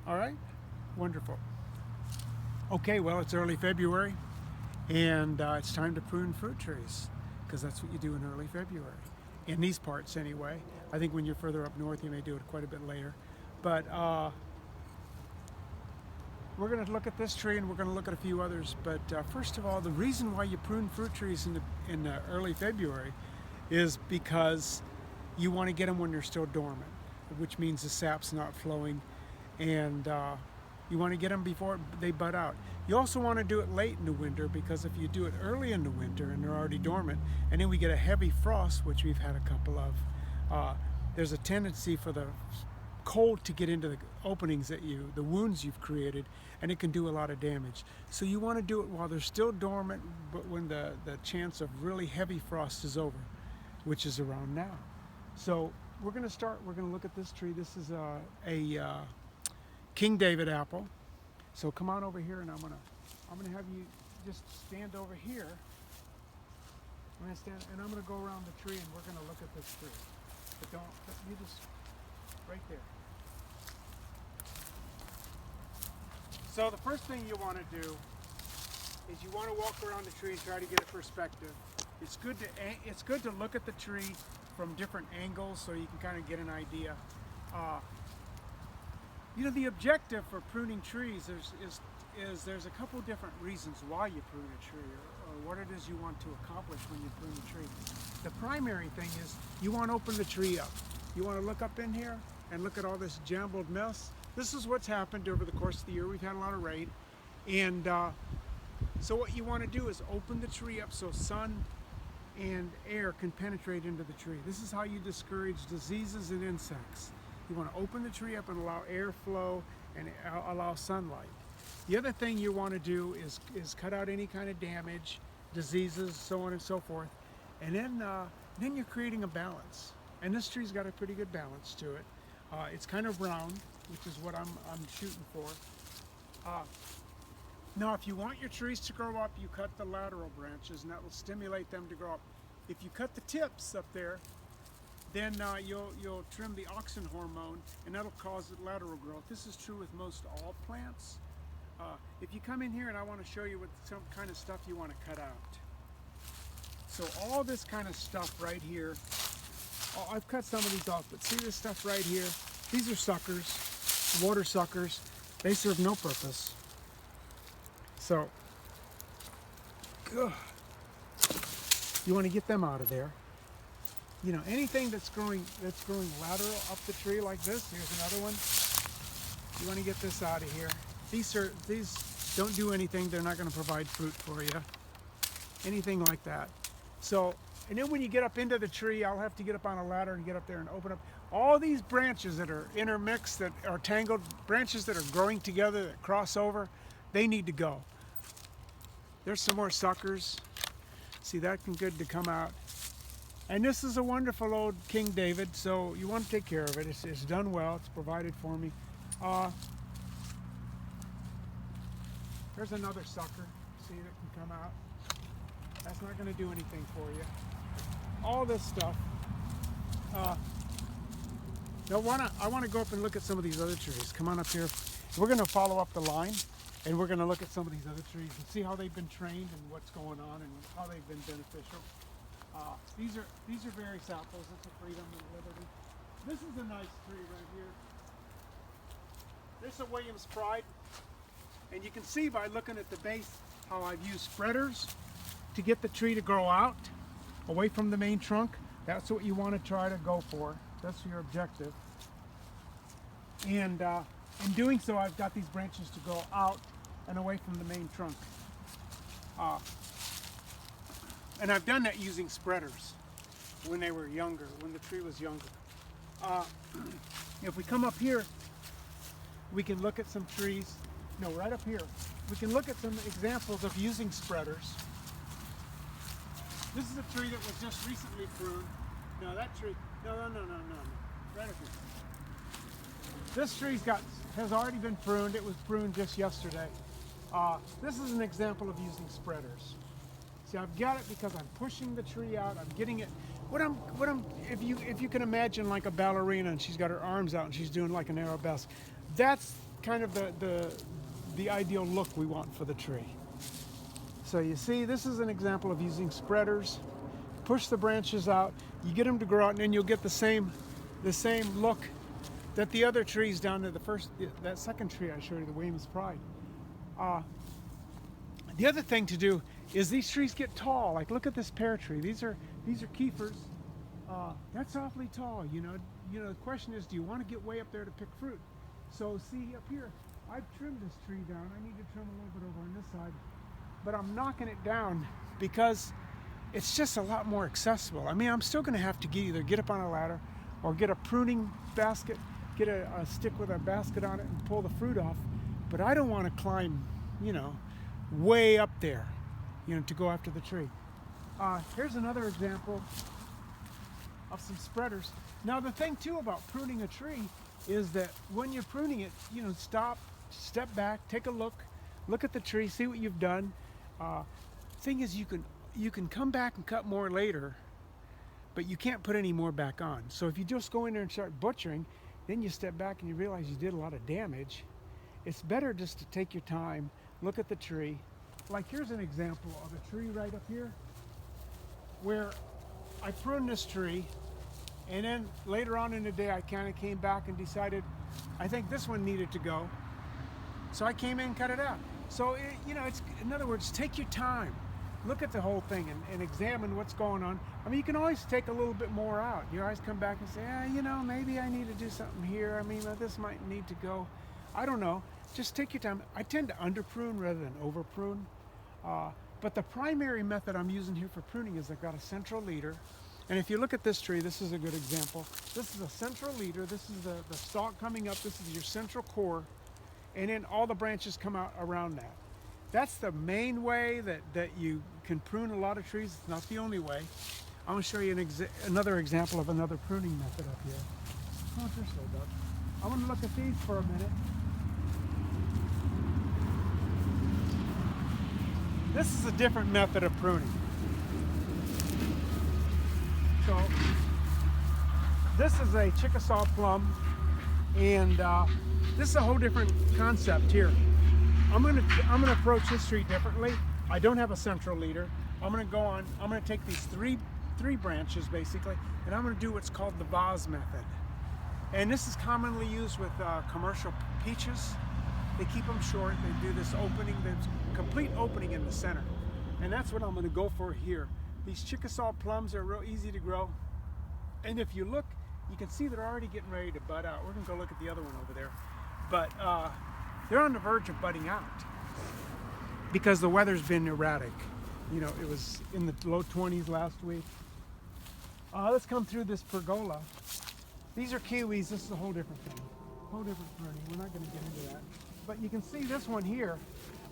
All right, wonderful. Okay, well, it's early February, and it's time to prune fruit trees because that's what you do in early February. In these parts, anyway. I think when you're further up north, you may do it quite a bit later. But we're going to look at this tree and we're going to look at a few others. But first of all, the reason why you prune fruit trees in early February is because you want to get them when they're still dormant, which means the sap's not flowing, and you want to get them before they bud out. You also want to do it late in the winter because if you do it early in the winter and they're already dormant, and then we get a heavy frost, which we've had a couple of, there's a tendency for the cold to get into the openings the wounds you've created, and it can do a lot of damage. So you want to do it while they're still dormant, but when the chance of really heavy frost is over, which is around now. So we're going to look at this tree. This is a King David apple. So come on over here, and I'm gonna have you just stand over here. I'm gonna stand, and I'm gonna go around the tree, and we're gonna look at this tree. But you just right there. So the first thing you want to do is you want to walk around the tree and try to get a perspective. It's good to look at the tree from different angles so you can kind of get an idea. The objective for pruning trees is there's a couple different reasons why you prune a tree or what it is you want to accomplish when you prune a tree. The primary thing is you want to open the tree up. You want to look up in here and look at all this jumbled mess. This is what's happened over the course of the year. We've had a lot of rain, and so what you want to do is open the tree up so sun and air can penetrate into the tree. This is how you discourage diseases and insects. You want to open the tree up and allow airflow and allow sunlight. The other thing you want to do is cut out any kind of damage, diseases, so on and so forth. And then you're creating a balance. And this tree's got a pretty good balance to it. It's kind of round, which is what I'm shooting for. Now, if you want your trees to grow up, you cut the lateral branches, and that will stimulate them to grow up. If you cut the tips up there, then you'll trim the auxin hormone, and that'll cause lateral growth. This is true with most all plants. If you come in here, and I want to show you what some kind of stuff you want to cut out. So all this kind of stuff right here, I've cut some of these off, but see this stuff right here? These are suckers, water suckers. They serve no purpose. So, you want to get them out of there. Anything that's growing lateral up the tree like this. Here's another one. You want to get this out of here. These don't do anything. They're not going to provide fruit for you. Anything like that. So, and then when you get up into the tree, I'll have to get up on a ladder and get up there and open up all these branches that are intermixed, that are tangled, branches that are growing together, that cross over. They need to go. There's some more suckers. See, that's good to come out. And this is a wonderful old King David, so you want to take care of it. It's done well. It's provided for me. There's another sucker. See, that can come out. That's not going to do anything for you. All this stuff. Now, I want to go up and look at some of these other trees. Come on up here. We're going to follow up the line, and we're going to look at some of these other trees and see how they've been trained and what's going on and how they've been beneficial. These are various apples. It's a Freedom and Liberty. This is a nice tree right here. This is a Williams Pride, and you can see by looking at the base how I've used spreaders to get the tree to grow out away from the main trunk. That's what you want to try to go for. That's your objective. And in doing so, I've got these branches to go out and away from the main trunk. And I've done that using spreaders when they were younger, when the tree was younger. If we come up here, we can look at some trees. No, right up here. We can look at some examples of using spreaders. This is a tree that was just recently pruned. No, that tree, no. Right up here. This tree has already been pruned. It was pruned just yesterday. This is an example of using spreaders. See, I've got it because I'm pushing the tree out. I'm getting it. If you can imagine like a ballerina and she's got her arms out and she's doing like an arabesque. That's kind of the ideal look we want for the tree. So you see, this is an example of using spreaders. Push the branches out, you get them to grow out, and then you'll get the same look that the other trees down there, that second tree I showed you, the Weymouth Pride. The other thing to do is these trees get tall. Like look at this pear tree. These are keepers. That's awfully tall. You know, the question is, do you want to get way up there to pick fruit? So see up here, I've trimmed this tree down. I need to trim a little bit over on this side, but I'm knocking it down because it's just a lot more accessible. I mean, I'm still going to have to either get up on a ladder or get a pruning basket, get a stick with a basket on it and pull the fruit off. But I don't want to climb, you know, way up there, you know, to go after the tree. Here's another example of some spreaders. Now the thing too about pruning a tree is that when you're pruning it, you know, stop, step back, take a look at the tree, see what you've done. Thing is, you can come back and cut more later, but you can't put any more back on. So if you just go in there and start butchering, then you step back and you realize you did a lot of damage. It's better just to take your time, look at the tree. Like here's an example of a tree right up here where I pruned this tree, and then later on in the day I kind of came back and decided I think this one needed to go. So I came in and cut it out. So, you know, it's, in other words, take your time. Look at the whole thing and examine what's going on. I mean, you can always take a little bit more out. You always come back and say, you know, maybe I need to do something here. I mean, this might need to go. I don't know. Just take your time. I tend to under prune rather than over prune. But the primary method I'm using here for pruning is I've got a central leader. And if you look at this tree, this is a good example. This is a central leader. This is the stalk coming up. This is your central core. And then all the branches come out around that. That's the main way that you can prune a lot of trees. It's not the only way. I'm going to show you another example of another pruning method up here. Oh, they're so dark. I'm going to look at these for a minute. This is a different method of pruning. So this is a Chickasaw plum, and this is a whole different concept here. I'm gonna approach this tree differently. I don't have a central leader. I'm gonna take these three branches basically, and I'm gonna do what's called the vase method. And this is commonly used with commercial peaches. They keep them short. They do this opening, there's complete opening in the center. And that's what I'm gonna go for here. These Chickasaw plums are real easy to grow. And if you look, you can see they're already getting ready to bud out. We're gonna go look at the other one over there. But they're on the verge of budding out because the weather's been erratic. You know, it was in the low 20s last week. Let's come through this pergola. These are kiwis. This is a whole different thing. Whole different pruning. We're not gonna get into that. But you can see this one here.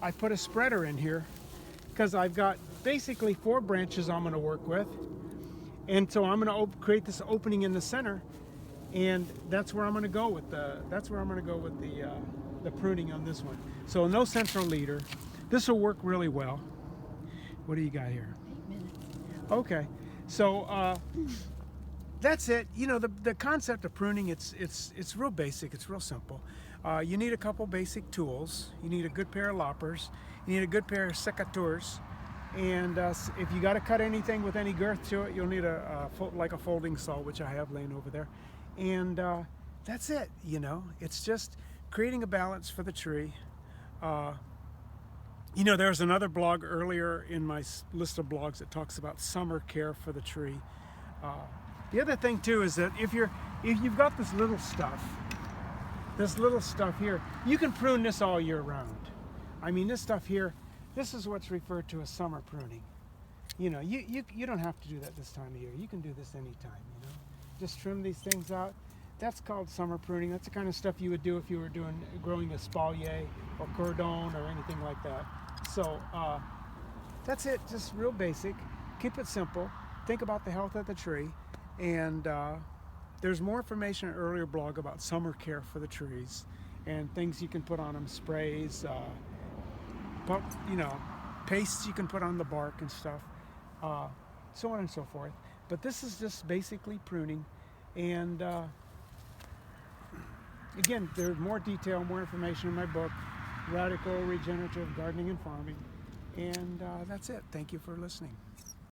I put a spreader in here because I've got basically 4 branches I'm gonna work with. And so I'm gonna create this opening in the center, and that's where I'm gonna go with the pruning on this one. So no central leader. This will work really well. What do you got here? 8 minutes. Okay, so that's it. You know, the concept of pruning, it's real basic. It's real simple. You need a couple basic tools. You need a good pair of loppers. You need a good pair of secateurs. And if you got to cut anything with any girth to it, you'll need like a folding saw, which I have laying over there. And that's it. You know, it's just creating a balance for the tree. You know, there's another blog earlier in my list of blogs that talks about summer care for the tree. The other thing too is that if you've got this little stuff here, you can prune this all year round. I mean, this stuff here, this is what's referred to as summer pruning. You know, you don't have to do that this time of year. You can do this anytime, you know. Just trim these things out. That's called summer pruning. That's the kind of stuff you would do if you were growing espalier or cordon or anything like that. So that's it, just real basic. Keep it simple. Think about the health of the tree. And there's more information in an earlier blog about summer care for the trees and things you can put on them, sprays, you know, pastes you can put on the bark and stuff, so on and so forth. But this is just basically pruning, and Again, there's more detail, more information in my book, Radical Regenerative Gardening and Farming. And that's it. Thank you for listening.